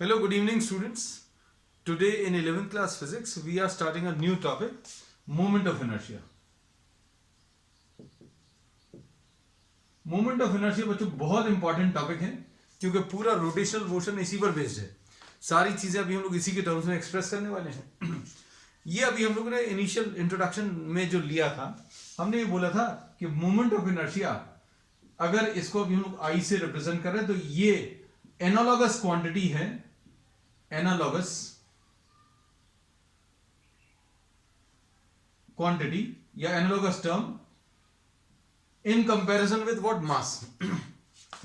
Hello, good evening, students. Today in 11th class physics, we are starting a new topic, moment of inertia. Moment of inertia बच्चों बहुत important topic है क्योंकि पूरा rotational motion इसी पर based है। सारी चीजें अभी हम लोग इसी के टर्म्स में एक्सप्रेस करने वाले हैं। ये अभी हम लोगों ने इनिशियल इंट्रोडक्शन में जो लिया था, हमने ये बोला था कि मोमेंट ऑफ इनर्शिया अगर इसको अभी हम लोग आई से रिप्रेजेंट कर रहे हैं तो ये एनालॉगस क्वांटिटी है, एनालॉगस क्वांटिटी या analogous term in comparison with what मास।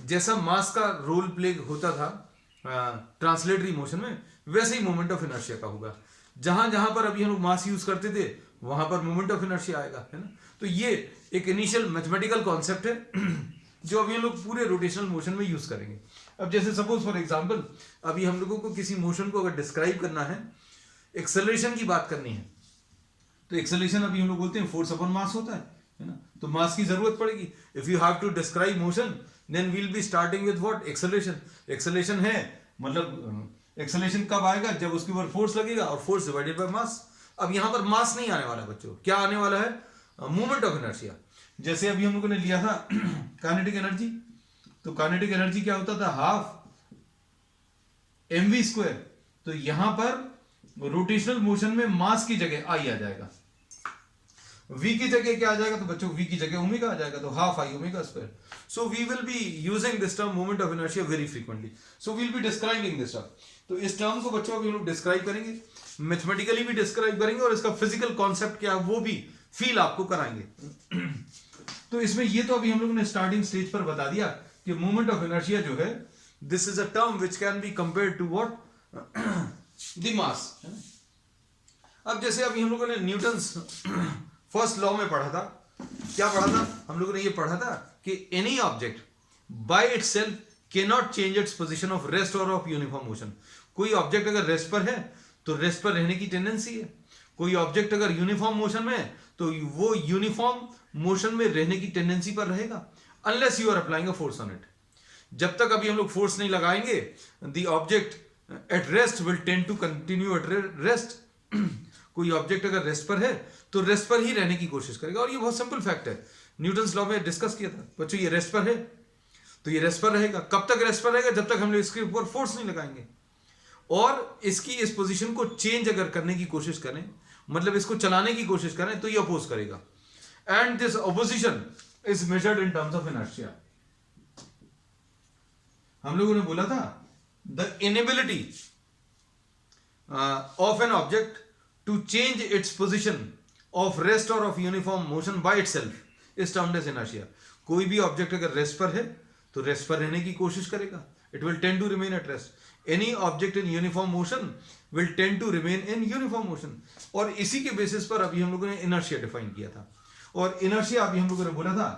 जैसा मास का रोल प्ले होता था ट्रांसलेटरी मोशन में, वैसे ही मोमेंट ऑफ इनर्शिया का होगा। जहां जहां पर अभी हम लोग मास यूज करते थे वहां पर मोमेंट ऑफ इनर्शिया आएगा, है ना। तो ये एक इनिशियल मैथमेटिकल कॉन्सेप्ट है जो अभी हम लोग पूरे रोटेशनल मोशन में यूज करेंगे। अब जैसे सपोज फॉर एग्जांपल अभी हम लोगों को किसी मोशन को अगर डिस्क्राइब करना है, एक्सेलरेशन की बात करनी है, तो एक्सेलरेशन अभी हम लोग बोलते हैं फोर्स अपॉन मास होता है ना। तो मास की जरूरत पड़ेगी। If you have to describe motion then we'll be starting with what, acceleration. Acceleration है मतलब एक्सेलरेशन कब आएगा, जब उसके ऊपर फोर्स लगेगा और फोर्स डिवाइडेड बाय मास। अब यहां पर मास नहीं आने वाला बच्चों, क्या आने वाला है, मोमेंट ऑफ इनर्शिया। जैसे अभी हम लोगों ने लिया था काइनेटिक एनर्जी, तो काइनेटिक एनर्जी क्या होता था, हाफ mv स्क्वायर। तो यहां पर रोटेशनल मोशन में मास की जगह आई आ जाएगा, v की जगह क्या आ जाएगा, तो बच्चों v की जगह ओमेगा आ जाएगा, तो half I omega square. So we will be using this term moment of inertia very frequently, so we'll be describing this term. तो इस टर्म को बच्चों अभी हम लोग डिस्क्राइब करेंगे, मैथमेटिकली भी डिस्क्राइब करेंगे और इसका फिजिकल कॉन्सेप्ट क्या है वो भी फील आपको कराएंगे। तो इसमें ये तो अभी हम लोगों ने स्टार्टिंग स्टेज पर बता दिया कि मोमेंट ऑफ इनर्शिया जो है, this is a term which can be compared to what, the mass. अब जैसे अभी हम लोगों ने न्यूटन्स फर्स्ट लॉ में पढ़ा था, क्या पढ़ा था हम लोगों ने, ये पढ़ा था कि any object by itself can not change its position of rest और ऑफ यूनिफॉर्म मोशन। कोई ऑब्जेक्ट अगर रेस्ट पर है तो रेस्ट पर रहने की टेंडेंसी है, कोई ऑब्जेक्ट अगर यूनिफॉर्म मोशन में है तो वो यूनिफॉर्म मोशन में रहने की टेंडेंसी पर रहेगा, unless you are applying a force on it. जब तक अभी हम लोग फोर्स नहीं लगाएंगे, the object at rest will tend to continue at rest. कोई ऑब्जेक्ट अगर रेस्ट पर है तो रेस्ट पर ही रहने की कोशिश करेगा, और ये बहुत सिंपल फैक्ट है, न्यूटन्स लॉ में डिस्कस किया था बच्चों। ये रेस्ट पर है तो ये रेस्ट पर रहेगा। कब तक रेस्ट पर रहेगा, जब तक हम लोग इसके ऊपर फोर्स नहीं लगाएंगे। और इसकी इस पोजीशन को चेंज अगर करने की कोशिश करें, मतलब इसको चलाने की कोशिश करें, तो ये अपोज करेगा। And this opposition is measured in terms of inertia. हम लोगों ने बोला था the inability of an object to change its position of rest or of uniform motion by itself is termed as inertia. कोई भी object अगर rest पर है तो रेस्ट पर रहने की कोशिश करेगा, it will tend to remain at rest. Any object in uniform motion will tend to remain in uniform motion. और इसी के बेसिस पर अभी हम लोगों ने इनर्शिया डिफाइन किया था। और इनर्शिया अभी हम लोगों ने बोला था,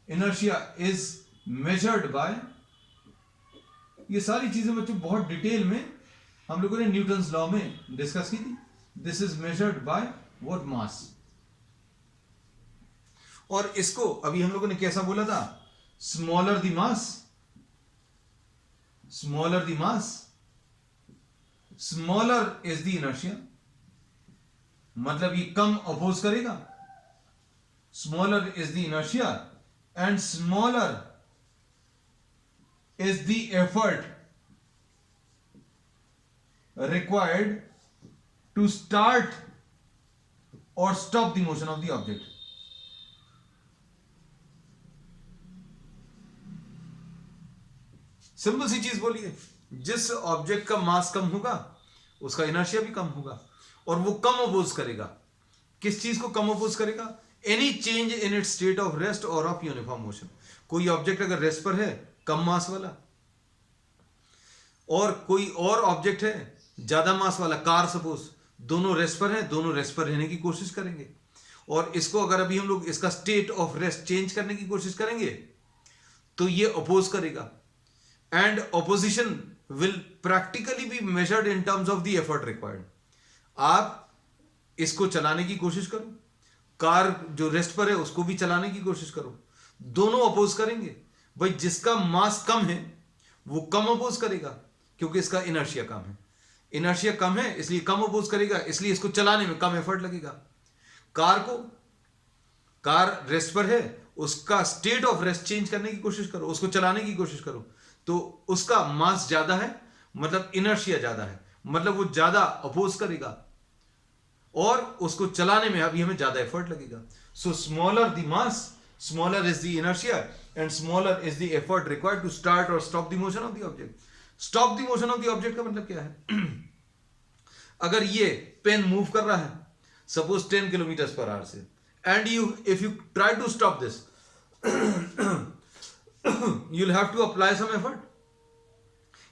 इनर्शिया इज मेजर्ड बाय, ये सारी चीजें बच्चों बहुत डिटेल में हम लोगों ने न्यूटन्स लॉ में डिस्कस की थी। This is measured by what, mass. और इसको अभी हम लोगों ने कैसा बोला था, smaller the mass, smaller the mass smaller is the inertia. मतलब ये कम अपोज करेगा, smaller is the inertia and smaller is the effort required to start or stop the motion of the object. Simple सी चीज बोलिए, जिस object का मास कम होगा उसका इनर्शिया भी कम होगा, और वो कम अपोज करेगा। किस चीज को कम अपोज करेगा, any change in its state of rest और ऑफ यूनिफॉर्म मोशन। कोई ऑब्जेक्ट अगर रेस्ट पर है, कम मास वाला, और कोई और ऑब्जेक्ट है ज्यादा मास वाला, कार सपोज, दोनों रेस्ट पर हैं, दोनों रेस्ट पर रहने की कोशिश करेंगे। और इसको अगर अभी हम लोग इसका स्टेट ऑफ रेस्ट चेंज करने की कोशिश करेंगे तो ये अपोज करेगा, and opposition will practically be measured in terms of the effort required. आप इसको चलाने की कोशिश करो, कार जो रेस्ट पर है उसको भी चलाने की कोशिश करो, दोनों अपोज करेंगे। भाई जिसका मास कम है वो कम अपोज करेगा, क्योंकि इसका इनर्शिया कम है। इनर्शिया कम है इसलिए कम अपोज करेगा, इसलिए इसको चलाने में कम एफर्ट लगेगा। कार रेस्ट पर है, उसका स्टेट ऑफ रेस्ट चेंज करने की कोशिश करो, उसको चलाने की कोशिश करो, तो उसका मास ज्यादा है, मतलब इनर्शिया ज्यादा है, मतलब वो ज्यादा अपोज करेगा और उसको चलाने में अभी हमें ज्यादा एफर्ट लगेगा। So smaller the mass, smaller is the inertia and smaller is the effort required to start और stop the motion of the object. Stop the motion of the object का मतलब क्या है? अगर ये पेन मूव कर रहा है सपोज 10 किलोमीटर पर आवर से, and if you try to stop this you'll have to apply some effort,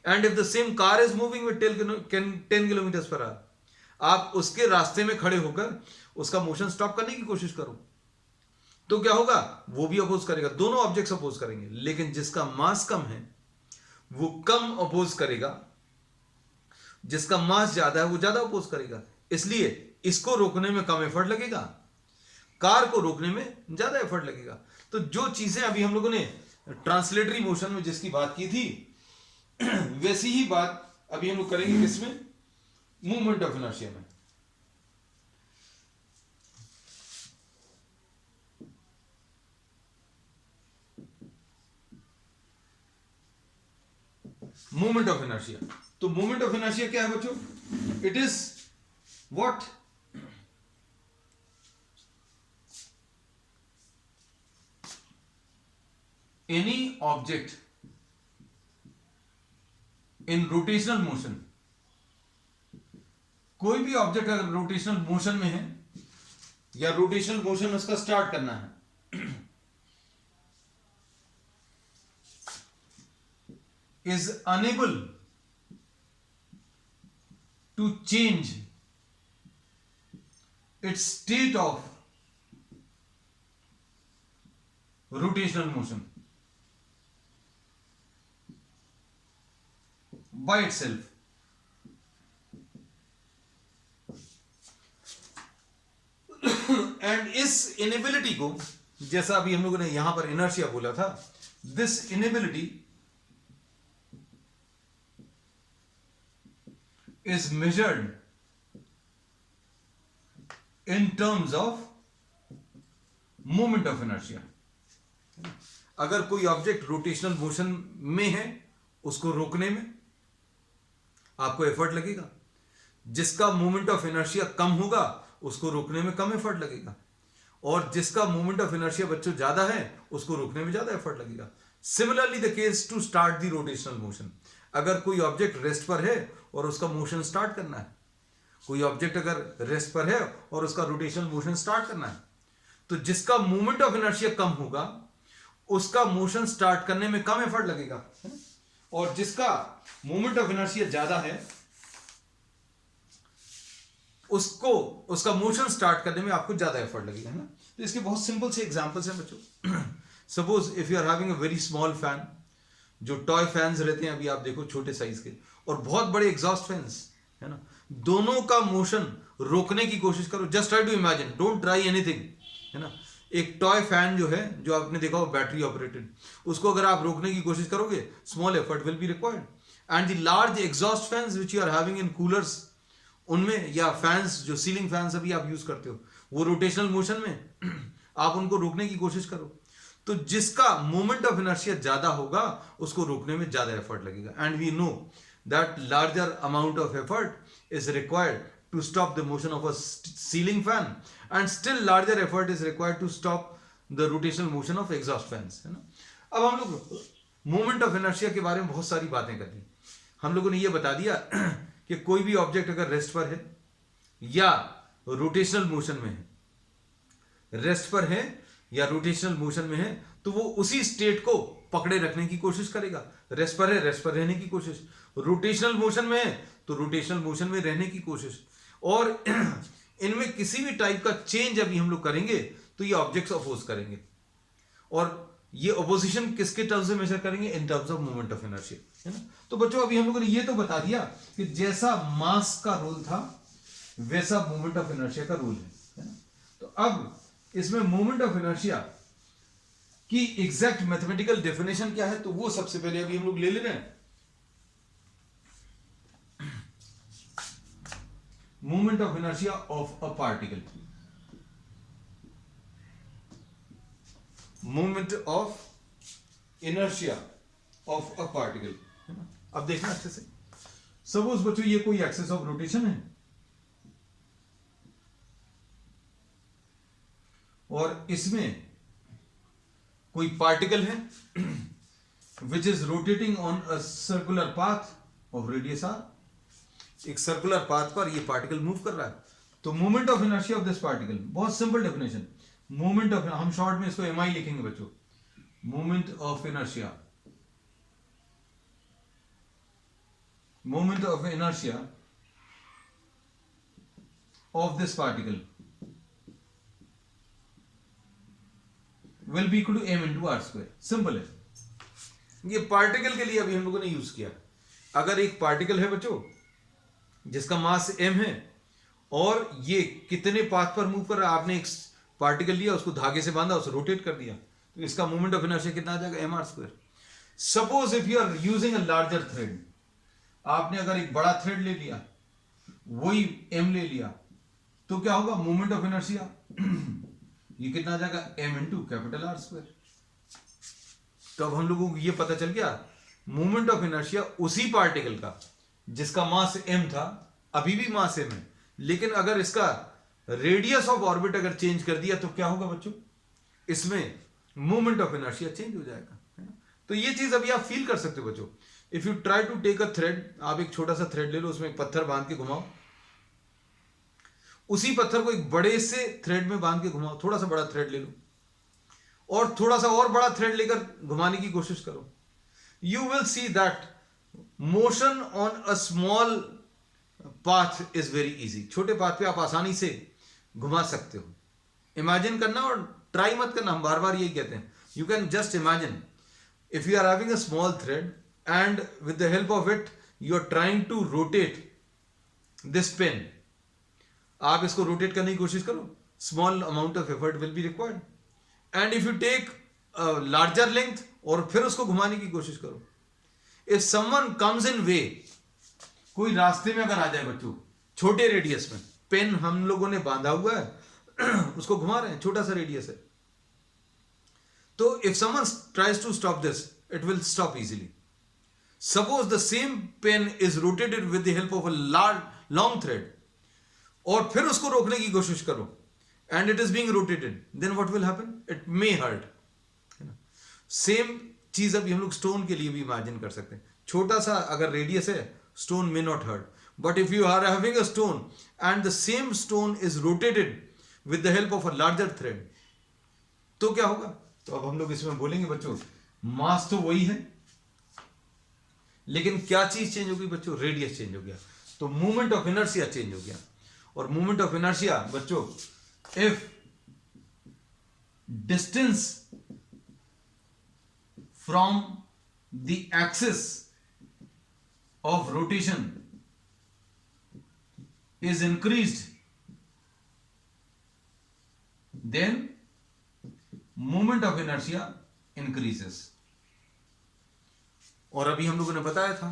and if the same car is moving with 10 kilometers per hour, आप उसके रास्ते में खड़े होकर उसका मोशन स्टॉप करने की कोशिश करो तो क्या होगा? वो भी अपोज करेगा, दोनों ऑब्जेक्ट्स अपोज करेंगे, लेकिन जिसका मास कम है वो कम अपोज करेगा, जिसका मास ज्यादा है वो ज्यादा अपोज करेगा। इसलिए इसको रोकने में कम एफर्ट लगेगा, कार को रोकने में ज्यादा एफर्ट लगेगा। तो जो चीजें अभी हम लोगों ने ट्रांसलेटरी मोशन में जिसकी बात की थी वैसी ही बात अभी हम लोग करेंगे किसमें? मूवमेंट ऑफ इनर्शिया में। Movement of inertia. तो मूवमेंट ऑफ इनर्शिया क्या है बच्चों? It is what? Any object in rotational motion, कोई भी ऑब्जेक्ट अगर रोटेशनल मोशन में है या रोटेशनल मोशन उसका स्टार्ट करना है, is unable to change its state of rotational motion by itself, and इस इनेबिलिटी को, जैसा अभी हम लोगों ने यहां पर इनर्शिया बोला था, this inability is measured in terms of moment of inertia। अगर कोई ऑब्जेक्ट रोटेशनल मोशन में है उसको रोकने में आपको एफर्ट लगेगा, जिसका मोमेंट ऑफ इनर्शिया कम होगा उसको रोकने में कम एफर्ट लगेगा, और जिसका मोमेंट ऑफ इनर्शिया बच्चों ज्यादा है उसको रोकने में ज्यादा एफर्ट लगेगा। Similarly the case to start the rotational motion. अगर कोई ऑब्जेक्ट रेस्ट पर है और उसका मोशन स्टार्ट करना है, कोई ऑब्जेक्ट अगर रेस्ट पर है और उसका रोटेशनल मोशन स्टार्ट करना है, तो जिसका मोमेंट ऑफ इनर्शिया कम होगा उसका मोशन स्टार्ट करने में कम एफर्ट लगेगा, और जिसका मोमेंट ऑफ इनर्शिया ज्यादा है उसको उसका मोशन स्टार्ट करने में आपको ज्यादा एफर्ट लगेगा, है ना। तो इसके बहुत सिंपल से एग्जांपल्स हैं बच्चों। Suppose if you are having a very small fan, जो टॉय फैंस रहते हैं अभी आप देखो छोटे साइज के, और बहुत बड़े एग्जॉस्ट फैंस, है ना, दोनों का मोशन रोकने की कोशिश करो। Just try to imagine, don't try anything, है ना। एक टॉय फैन जो है, जो आपने देखा हो बैटरी ऑपरेटेड, उसको अगर आप रोकने की कोशिश करोगे small effort will be required. And the large exhaust fans which you are having in coolers, उनमें, या फैंस जो सीलिंग फैंस अभी आप यूज करते हो, वो रोटेशनल मोशन में आप उनको रोकने की कोशिश करो, तो जिसका मोमेंट ऑफ इनर्शिया ज्यादा होगा उसको रोकने में ज्यादा एफर्ट लगेगा। And we know that larger amount of effort is required to stop the motion of a ceiling fan, and still larger effort is required to stop the rotational motion of exhaust fans, है ना। अब हम लोग moment of inertia के बारे में बहुत सारी बातें कर दी। हम लोगों ने ये बता दिया कि कोई भी ऑब्जेक्ट अगर रेस्ट पर है या रोटेशनल मोशन में है, रेस्ट पर है या रोटेशनल मोशन में है, तो वो उसी स्टेट को पकड़े रखने की कोशिश करेगा। रेस्ट पर है, रेस्ट पर रहने की कोशिश, रोटेशनल मोशन में है तो रोटेशनल मोशन में रहने की कोशिश, और इनमें किसी भी टाइप का चेंज अभी हम लोग करेंगे तो ये ऑब्जेक्ट्स अपोज करेंगे, और ये अपोजिशन किसके टर्म्स में मेजर करेंगे? In terms of moment of inertia, है ना। तो बच्चों अभी हम लोगों ने ये तो बता दिया कि जैसा मास का रोल था वैसा मोमेंट ऑफ इनर्शिया का रूल है ना। तो अब इसमें मोमेंट ऑफ इनर्शिया की एग्जैक्ट मैथमेटिकल डेफिनेशन क्या है, तो वो सबसे पहले अभी हम लोग ले रहे हैं। Moment of inertia of a particle, moment of inertia of a particle, है ना। अब देखना अच्छे से, सपोज बच्चों ये कोई एक्सिस ऑफ रोटेशन है और इसमें कोई पार्टिकल है which is rotating on a circular path of radius R, एक सर्कुलर पाथ पर ये पार्टिकल मूव कर रहा है। तो moment of inertia of this particle, बहुत सिंपल डेफिनेशन, मोमेंट ऑफ, हम शॉर्ट में इसको एम आई लिखेंगे बच्चों, moment of inertia, moment of inertia of this particle will be equal to M into R square. Simple है, ये particle के लिए अभी हम लोगों ने यूज किया। अगर एक पार्टिकल है बच्चों जिसका मास m है और ये कितने पाथ पर मूव कर रहा है, आपने एक पार्टिकल लिया, उसको धागे से बांधा, उसे रोटेट कर दिया, तो इसका मोमेंट ऑफ इनर्शिया कितना आ जाएगा, M R square. Suppose if you are using a larger thread, आपने अगर एक बड़ा थ्रेड ले लिया, वही m ले लिया, तो क्या होगा, मोमेंट ऑफ इनर्शिया ये कितना आ जाएगा, m into capital R square. तो अब हम लोगों को ये पता चल गया, मोमेंट ऑफ इनर्शिया उसी पार्टिकल का जिसका मास m था, अभी भी मास m है, लेकिन अगर इसका रेडियस ऑफ ऑर्बिट अगर चेंज कर दिया तो क्या होगा बच्चों, इसमें मोमेंट ऑफ इनर्शिया चेंज हो जाएगा, है ना। तो ये चीज अभी आप फील कर सकते हो बच्चों। If you try to take a thread, आप एक छोटा सा थ्रेड ले लो, उसमें एक पत्थर बांध के घुमाओ, उसी पत्थर को एक बड़े से थ्रेड में बांध के घुमाओ, थोड़ा सा बड़ा थ्रेड ले लो और थोड़ा सा और बड़ा थ्रेड लेकर घुमाने की कोशिश करो, you will see that motion on a small path is very easy. छोटे पाथ पे आप आसानी से घुमा सकते हो। इमेजिन करना और ट्राई मत करना, हम बार बार यही कहते हैं। You can just imagine if you are having a small thread and with the help of it you are trying to rotate this pen, आप इसको रोटेट करने की कोशिश करो, small amount of effort will be required. And if you take larger length और फिर उसको घुमाने की कोशिश करो, if someone comes in way, कोई रास्ते में अगर आ जाए बच्चों, छोटे रेडियस में, पेन हम लोगों ने बांधा हुआ है उसको घुमा रहे हैं, छोटा सा रेडियस है, तो if someone tries to stop this, it will stop easily. Suppose the same pen is rotated with the help of a long thread और फिर उसको रोकने की कोशिश करो and it is being rotated, then what will happen, it may hurt, है ना। Same चीज अभी हम लोग स्टोन के लिए भी इमेजिन कर सकते हैं। छोटा सा अगर रेडियस है, stone may not hurt, but if you are having a stone and the same stone is rotated with the help of a larger thread, तो क्या होगा। तो अब हम लोग इसमें बोलेंगे बच्चों, मास तो वही है, लेकिन क्या चीज चेंज हो गई बच्चों, रेडियस चेंज हो गया, तो मोमेंट ऑफ इनर्शिया चेंज हो गया। और मोमेंट ऑफ इनर्शिया बच्चों, if distance from the axis of rotation is increased, then moment of inertia increases। और अभी हम लोगों ने बताया था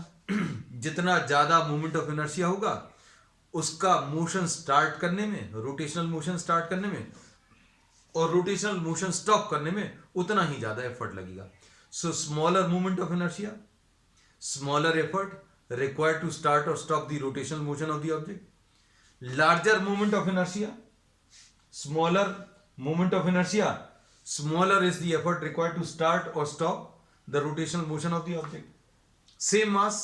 जितना ज्यादा मोमेंट ऑफ इनर्शिया होगा, उसका मोशन स्टार्ट करने में, रोटेशनल मोशन स्टार्ट करने में और रोटेशनल मोशन स्टॉप करने में उतना ही ज्यादा एफर्ट लगेगा। So smaller moment of inertia, smaller effort required to start और stop the rotational motion of the object. Larger moment of inertia, smaller moment of inertia, smaller is the effort required to start or stop the rotational motion of the object. Same mass,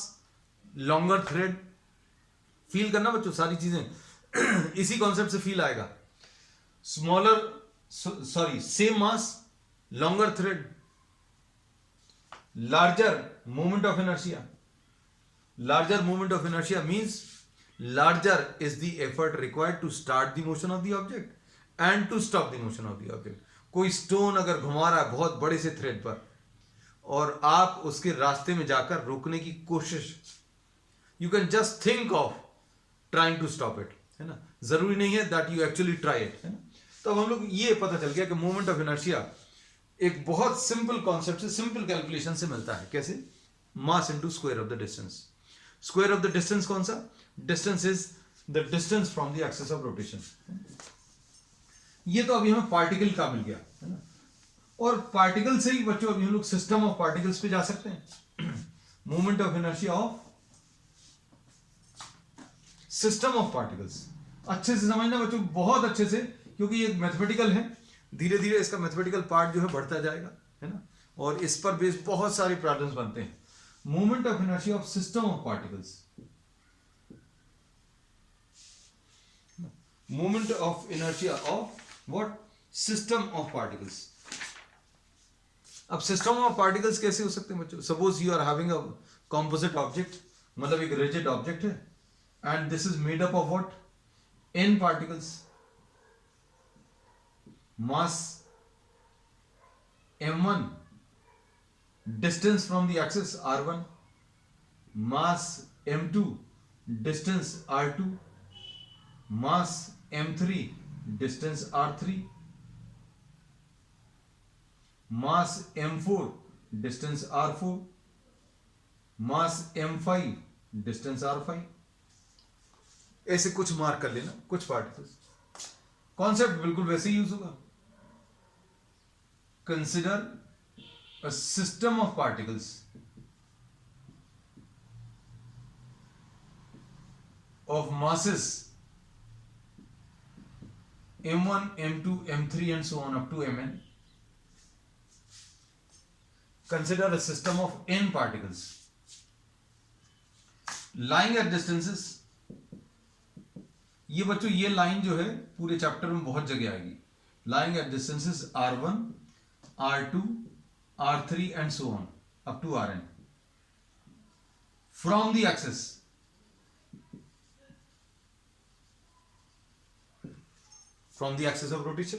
longer thread, feel करना बच्चों सारी चीजें इसी concept से feel आएगा। Same mass, longer thread, larger moment of inertia. Larger moment of inertia means larger is the effort required to start the motion of the object and to stop the motion of the object। कोई stone अगर घुमा रहा है बहुत बड़े से thread पर और आप उसके रास्ते में जाकर रोकने की कोशिश, you can just think of trying to stop it, है ना, जरूरी नहीं है that you actually try it, है ना। तो अब हम लोग ये पता चल गया कि मोमेंट ऑफ इनर्शिया एक बहुत सिंपल कॉन्सेप्ट से, सिंपल कैलकुलेशन से मिलता है। कैसे, mass into square of the distance. Square of the distance कौन सा, distance is the distance from the axis of rotation. ये तो अभी हमें पार्टिकल का मिल गया है ना, और पार्टिकल से ही बच्चों अभी हम लोग सिस्टम ऑफ पार्टिकल्स पे जा सकते हैं। Movement of inertia of system of particles. अच्छे से समझना बच्चों, बहुत अच्छे से, क्योंकि ये मैथमेटिकल है, धीरे धीरे इसका मैथमेटिकल पार्ट जो है बढ़ता जाएगा, है ना, और इस पर बेस बहुत सारे प्रॉब्लम्स बनते हैं। Movement of inertia of system of particles, movement of inertia of what, system of particles. अब सिस्टम ऑफ पार्टिकल्स कैसे हो सकते हैं बच्चों? Suppose you are having a composite object, मतलब एक रिजिड ऑब्जेक्ट है, and this is made up of what, n particles, mass m1, distance from the axis r1, mass m2, distance r2, mass m3, distance r3, mass m4, distance r4, mass m5, distance r5। ऐसे कुछ mark कर लेना, कुछ particles. Concept बिल्कुल वैसे ही use होगा। Consider a system of particles of masses m1, m2, m3 and so on up to mn. Consider a system of n particles lying at distances। ये बच्चों, ये लाइन जो है पूरे चैप्टर में बहुत जगह आएगी। Lying at distances r1, r2, r3 and so on up to rn from the axis, from the axis of rotation.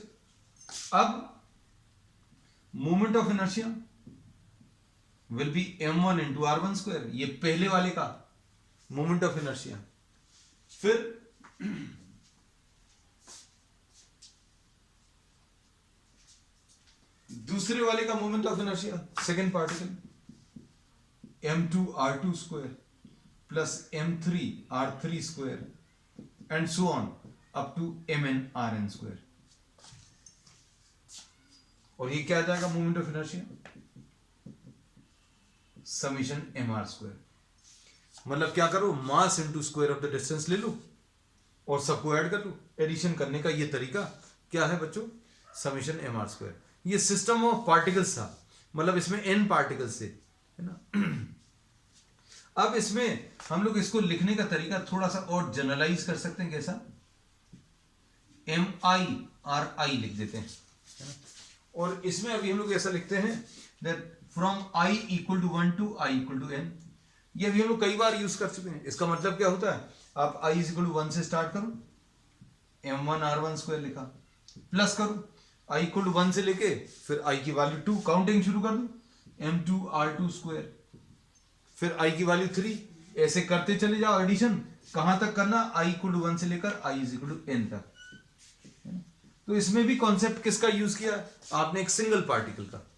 अब movement of inertia will be m1 into r1 square, ये पहले वाले का मूवमेंट ऑफ इनर्शिया। फिर दूसरे वाले का moment of inertia, second particle m2 r2 square plus m3 r3 square and so on up to mn rn square. और ये क्या आ जाएगा moment of inertia, summation mr square. मतलब क्या करो, mass into square of the distance ले लो और सबको ऐड कर लो। एडिशन करने का ये तरीका क्या है बच्चों, समीशन mr स्क्वायर। ये सिस्टम ऑफ पार्टिकल्स था, मतलब इसमें n पार्टिकल्स थे, है ना। अब इसमें हम लोग इसको लिखने का तरीका थोड़ा सा और जनरलाइज कर सकते हैं। कैसा, MIRI लिख देते हैं, है ना? और इसमें अभी हम लोग ऐसा लिखते हैं that from i equal to 1 to i equal to n। ये अभी हम लोग कई बार यूज कर चुके हैं। इसका मतलब क्या होता है, आप i इक्वल टू 1 से स्टार्ट करो, m1 r1 स्क्वायर लिखा, प्लस करो i इक्वल टू 1 से लेके फिर i की वैल्यू 2, काउंटिंग शुरू कर दो, m2 r2 स्क्वायर, फिर i की वैल्यू 3, ऐसे करते चले जाओ एडिशन। कहां तक करना, i इक्वल टू 1 से लेकर i इक्वल टू n तक। तो इसमें भी कॉन्सेप्ट किसका यूज किया आपने, एक सिंगल पार्टिकल का।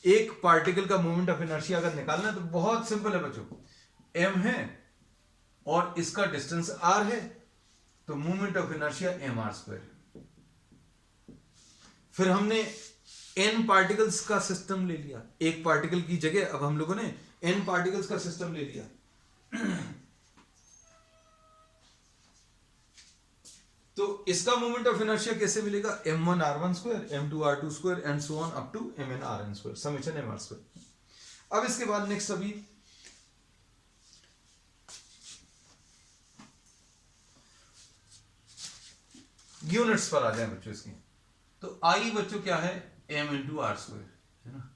एक पार्टिकल का मोमेंट ऑफ इनर्शिया अगर निकालना है तो बहुत सिंपल है बच्चों, m है और इसका डिस्टेंस r है, तो moment of inertia mr square. फिर हमने n पार्टिकल्स का सिस्टम ले लिया, एक पार्टिकल की जगह अब हम लोगों ने n पार्टिकल्स का सिस्टम ले लिया। तो इसका मोमेंट ऑफ इनर्शिया कैसे मिलेगा, m1 r1 square, m2 r2 square and so on up to mn rn square, summation mr square. अब इसके बाद नेक्स्ट अभी यूनिट्स पर आ जाए बच्चों इसकी। तो आई बच्चों क्या है, m इंटू आर स्क्वायर, है ना।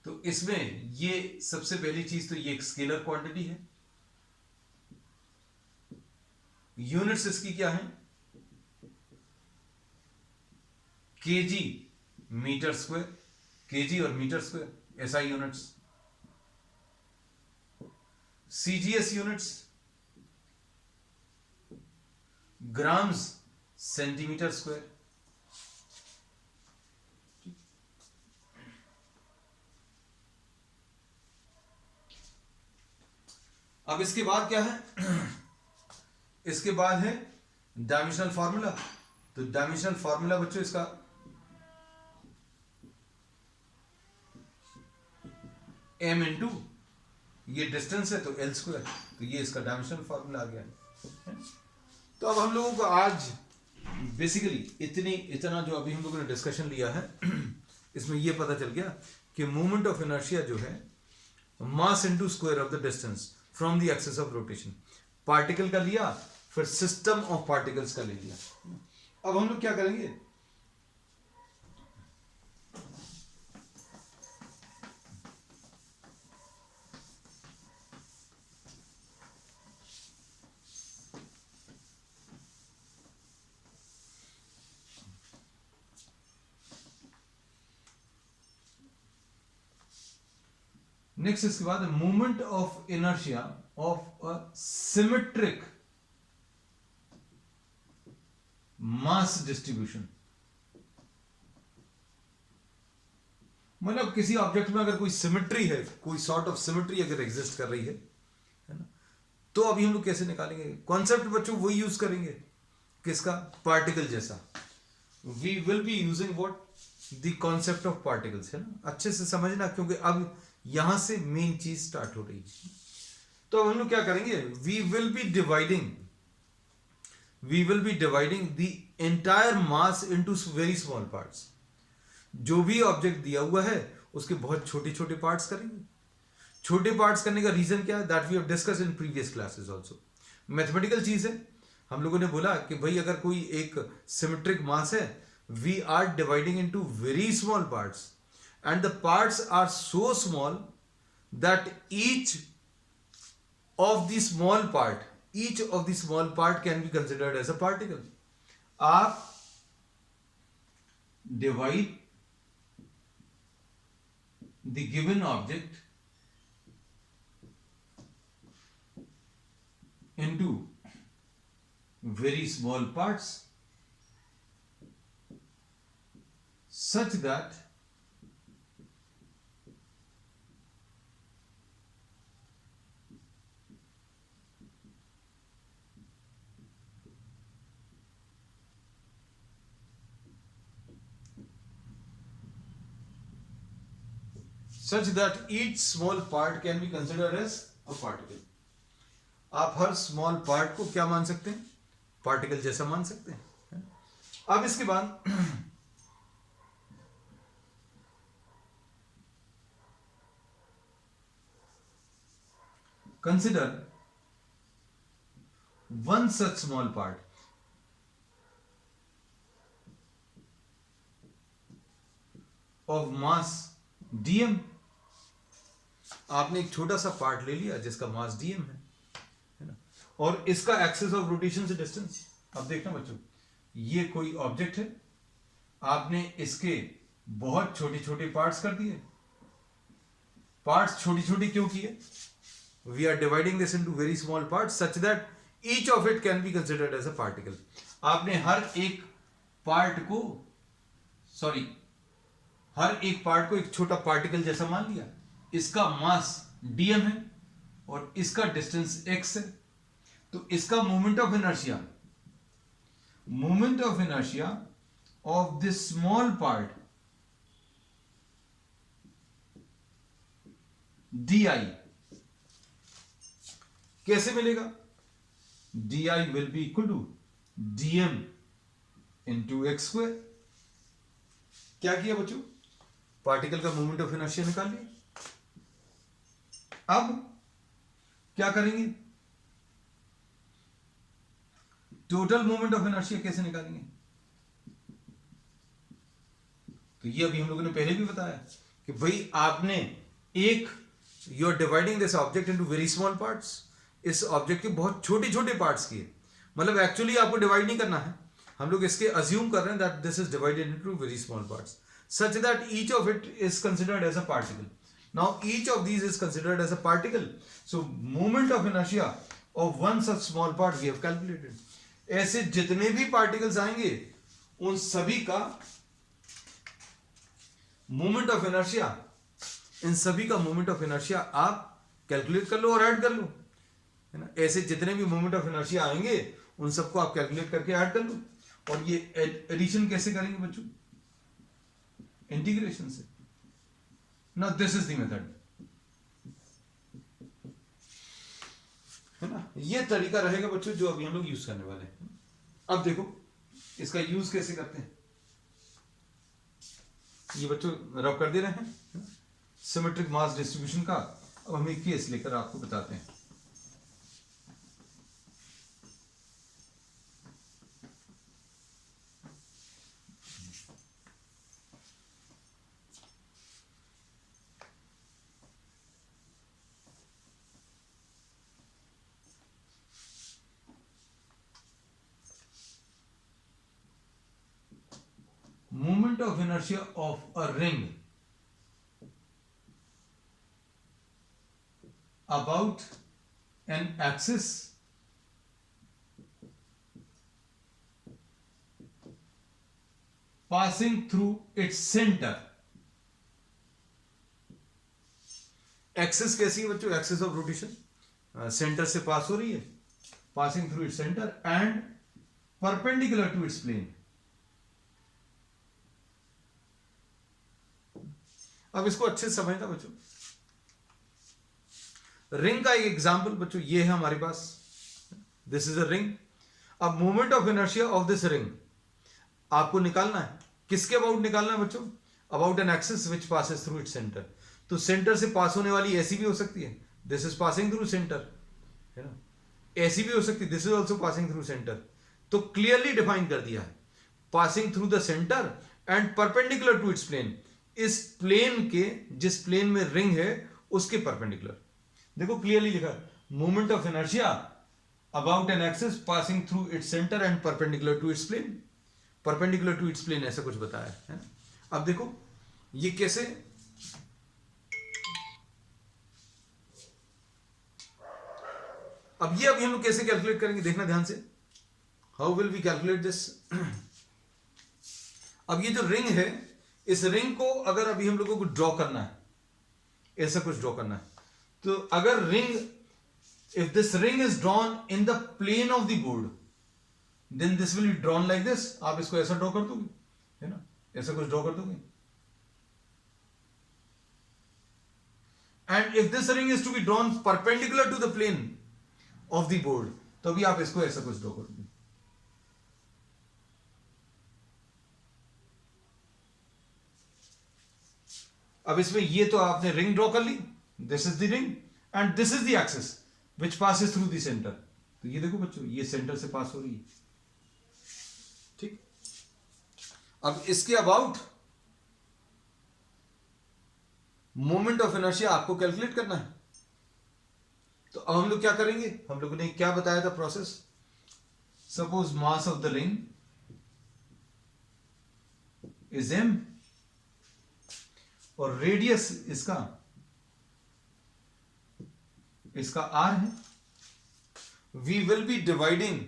तो इसमें ये सबसे पहली चीज तो ये एक स्केलर क्वांटिटी है। यूनिट्स इसकी क्या है, केजी मीटर स्क्वायर, केजी और metre square SI units. CGS units grams centimetre square. अब इसके बाद क्या है, इसके बाद है डायमेंशनल फॉर्मूला, तो डायमेंशनल फॉर्मूला बच्चों इसका m इंटू ये डिस्टेंस है तो l स्क्वायर, तो ये इसका डायमेंशनल फॉर्मूला आ गया है। तो अब हम लोगों को आज बेसिकली इतना जो अभी हम लोगों ने डिस्कशन लिया है इसमें ये पता चल गया कि मोमेंट ऑफ इनर्शिया जो है mass into square of the distance from the axis of rotation, particle का लिया, फिर सिस्टम ऑफ पार्टिकल्स का ले लिया। अब हम लोग क्या करेंगे, नेक्स्ट इसके बाद movement of inertia of a symmetric mass distribution. मतलब किसी ऑब्जेक्ट में अगर कोई सिमेट्री है, कोई सॉर्ट ऑफ सिमेट्री अगर एग्जिस्ट कर रही है ना, तो अभी हम लोग कैसे निकालेंगे कॉन्सेप्ट बच्चों, वही यूज करेंगे किसका, पार्टिकल जैसा। We will be using what the concept of particles, है ना, अच्छे से समझना क्योंकि अब यहां से मेन चीज स्टार्ट हो रही है। तो अब हम लोग क्या करेंगे, we will be dividing the entire mass into very small parts. जो भी ऑब्जेक्ट दिया हुआ है उसके बहुत छोटे छोटे पार्ट्स करेंगे। छोटे पार्ट्स करने का रीजन क्या है, that we have discuss in previous classes also. Mathematical चीज है, हम लोगों ने बोला कि भाई अगर कोई एक सिमेट्रिक मास है, we are dividing into very small parts and the parts are so small that each of the small part can be considered as a particle. आप divide the given object into very small parts such that each small part can be considered as a particle. आप हर small part को क्या मान सकते हैं, particle जैसा मान सकते हैं। अब इसके बाद consider one such small part of mass dm। आपने एक छोटा सा पार्ट ले लिया जिसका मास dm है ना, और इसका एक्सिस ऑफ रोटेशन से डिस्टेंस। अब देखना बच्चों, ये कोई ऑब्जेक्ट है, आपने इसके बहुत छोटे छोटे पार्ट्स कर दिए। पार्ट्स छोटी छोटी क्यों किए, we are dividing this into very small parts such that each of it can be considered as a particle। आपने हर एक पार्ट को एक छोटा पार्टिकल जैसा मान लिया। इसका मास dm है और इसका डिस्टेंस x है, तो इसका moment of inertia of this small part di कैसे मिलेगा, di will be equal to dm into x square। क्या किया बच्चों, पार्टिकल का मोमेंट ऑफ इनर्शिया निकाल लिया। अब क्या करेंगे, टोटल मोमेंट ऑफ इनर्शिया कैसे निकालेंगे, तो ये अभी हम लोगों ने पहले भी बताया कि भाई आपने you are dividing this object into very small parts. इस ऑब्जेक्ट के बहुत छोटे छोटे पार्ट्स किए, मतलब एक्चुअली आपको डिवाइड नहीं करना है, हम लोग इसके अज्यूम कर रहे हैं that this is divided into very small parts such that each of it is considered as a particle. Now each of these is considered as a particle, so moment of inertia of one such small part we have calculated। ऐसे जितने भी particles आएंगे उन सभी का moment of inertia, इन सभी का moment of inertia आप कैलकुलेट कर लो और ऐड कर लो, है ना। ऐसे जितने भी मोमेंट ऑफ इनर्शिया आएंगे उन सबको आप कैलकुलेट करके ऐड कर लो। और ये एडिशन कैसे करेंगे बच्चों? इंटीग्रेशन से। Now this is the method, है ना? ये तरीका रहेगा बच्चों जो अभी हम लोग यूज करने वाले हैं। अब देखो इसका यूज कैसे करते हैं। ये बच्चों रब कर दे रहे हैं सिमेट्रिक मास डिस्ट्रीब्यूशन का। अब हम एक केस लेकर आपको बताते हैं। Moment of inertia of a ring about an axis passing through its center. Axis कैसी है बच्चों? एक्सिस ऑफ रोटेशन सेंटर से पास हो रही है, passing through its centre and perpendicular to its plane. अब इसको अच्छे से समझना बच्चों। रिंग का एक एग्जांपल बच्चों ये है हमारे पास, दिस इज अ रिंग। अब moment of inertia of this ring आपको निकालना है। किसके अबाउट निकालना है बच्चों? About an axis which passes through its centre. तो सेंटर से पास होने वाली ऐसी भी हो सकती है, this is passing through centre, है ना? ऐसी भी हो सकती है, this is also passing through centre. तो क्लियरली डिफाइन कर दिया है, passing through the centre and perpendicular to its plane. इस प्लेन के, जिस प्लेन में रिंग है उसके परपेंडिकुलर। देखो क्लियरली लिखा, moment of inertia about an axis passing through its centre and perpendicular to its plane. Perpendicular to its plane ऐसा कुछ बताया है ना? अब देखो ये कैसे, अब ये अभी हम लोग कैसे कैलकुलेट करेंगे देखना ध्यान से। How will we calculate this? अब ये जो रिंग है, इस रिंग को अगर अभी हम लोगों को ड्रॉ करना है, ऐसा कुछ ड्रॉ करना है, तो अगर ring, if this ring is drawn in the plane of the board, then this will be drawn like this. आप इसको ऐसा ड्रॉ कर दोगे, है ना? ऐसा कुछ ड्रॉ कर दोगे। And if this ring is to be drawn perpendicular to the plane of the board, तो अभी आप इसको ऐसा कुछ ड्रॉ करोगे। अब इसमें ये तो आपने रिंग ड्रॉ कर ली, this is the ring and this is the axis which passes through the centre. तो ये देखो बच्चों ये सेंटर से पास हो रही है, ठीक। अब इसके अबाउट मोमेंट ऑफ इनर्शिया आपको कैलकुलेट करना है। तो अब हम लोग क्या करेंगे? हम लोगों ने क्या बताया था process? Suppose mass of the ring is m और रेडियस इसका r है। We will be dividing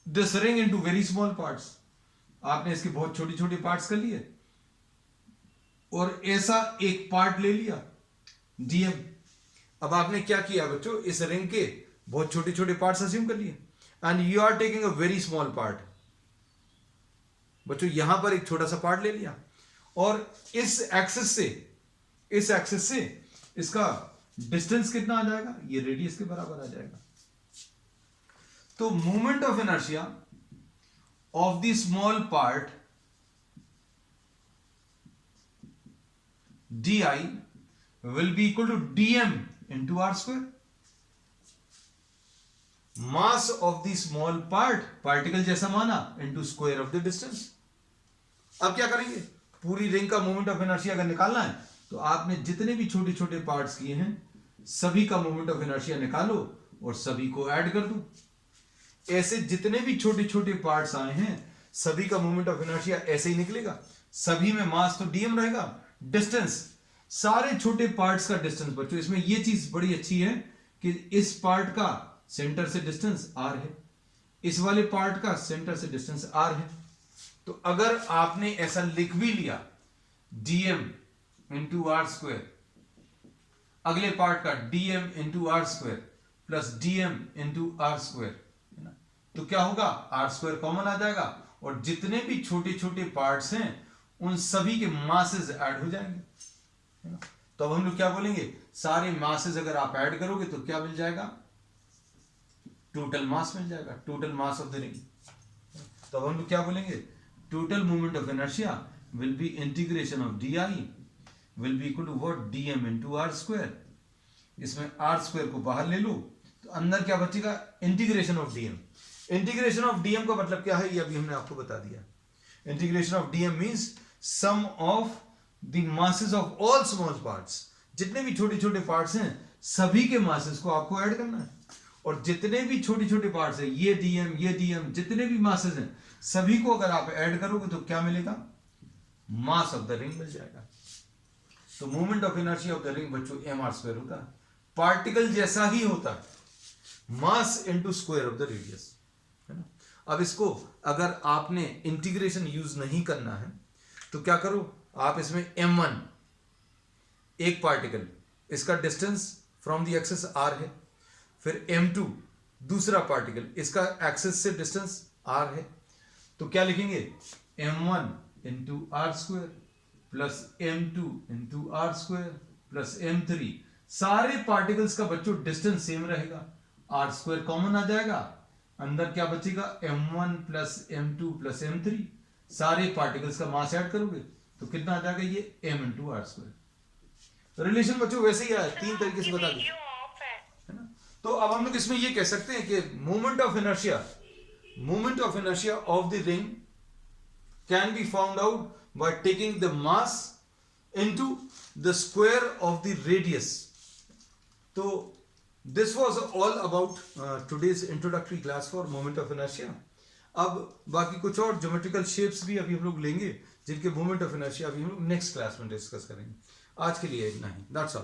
this ring into very small parts. आपने इसके बहुत छोटी छोटी पार्ट्स कर लिए और ऐसा एक पार्ट ले लिया dm। अब आपने क्या किया बच्चों? इस रिंग के बहुत छोटे छोटे पार्ट्स अज्यूम कर लिए and you are taking a very small part. बच्चों यहां पर एक छोटा सा पार्ट ले लिया और इस एक्सिस से इसका डिस्टेंस कितना आ जाएगा? ये रेडियस के बराबर आ जाएगा। तो moment of inertia of the small part di will be equal to dm into r square. Mass of the small part, particle जैसा माना, into square of the distance. अब क्या करेंगे? पूरी रिंग का मोमेंट ऑफ इनर्शिया अगर निकालना है तो आपने जितने भी छोटे छोटे पार्ट्स किए हैं सभी का मोमेंट ऑफ इनर्शिया निकालो और सभी को ऐड कर दो। ऐसे जितने भी छोटे छोटे पार्ट्स आए हैं सभी का मोमेंट ऑफ इनर्शिया ऐसे ही निकलेगा। सभी में मास तो dm रहेगा, डिस्टेंस सारे छोटे पार्ट्स का डिस्टेंस। बच्चों इसमें ये चीज बड़ी अच्छी है कि इस पार्ट का सेंटर से डिस्टेंस r है, इस वाले पार्ट का सेंटर से डिस्टेंस r है। तो अगर आपने ऐसा लिख भी लिया dm इंटू आर स्क्वायर, अगले पार्ट का dm into R square, plus dm into R square, है ना। तो क्या होगा, आर स्क्वायर कॉमन आ जाएगा और जितने भी छोटे छोटे पार्ट्स हैं उन सभी के मासेस ऐड हो जाएंगे, है ना। तो अब हम लोग क्या बोलेंगे, सारे मासेस अगर आप ऐड करोगे तो क्या मिल जाएगा, टोटल मास मिल जाएगा, total mass of the ring. तो अब हम लोग क्या बोलेंगे, total moment of inertia will be integration of D I will be equal to what, dm into R square. इसमें आर स्क्वायर को बाहर ले लो तो अंदर क्या बचेगा, integration of dm। Integration of dm का मतलब क्या है, ये अभी हमने आपको बता दिया। Integration of dm means sum of the masses of all small parts, जितने भी छोटे छोटे पार्ट्स हैं सभी के मासेस को आपको ऐड करना है, और जितने भी छोटे छोटे पार्ट्स हैं, ये dm जितने भी मासेस हैं सभी को अगर आप ऐड करोगे तो क्या मिलेगा, मास ऑफ द रिंग मिल जाएगा। तो moment of inertia of the ring बच्चों एम आर स्क्वायर होता है, पार्टिकल जैसा ही होता है, mass into square of the radius, है ना। अब इसको अगर आपने इंटीग्रेशन यूज नहीं करना है तो क्या करो, आप इसमें m1 एक पार्टिकल, इसका distance from the axis r है, फिर m2 दूसरा पार्टिकल, इसका एक्सिस से डिस्टेंस r है, तो क्या लिखेंगे, m1 into R square plus m2 into R square plus m3, सारे पार्टिकल्स का बच्चों डिस्टेंस सेम रहेगा, आर स्क्वायर कॉमन आ जाएगा, अंदर क्या बचेगा, m1 plus m2 plus m3, सारे पार्टिकल्स का मास ऐड करोगे तो कितना आ जाएगा, ये m into R square. Relation बच्चों वैसे ही आया, तीन तरीके से बता दिया, है ना। तो अब हम लोग इसमें ये कह सकते हैं कि moment of inertia of the ring can be found out by taking the mass into the square of the radius. So this was all about today's introductory class for moment of inertia. अब बाकी कुछ और geometrical shapes भी अभी हम लोग लेंगे जिनके मोमेंट ऑफ इनर्शिया अभी हम लोग नेक्स्ट क्लास में डिस्कस करेंगे। आज के लिए इतना ही, दैट्स ऑल।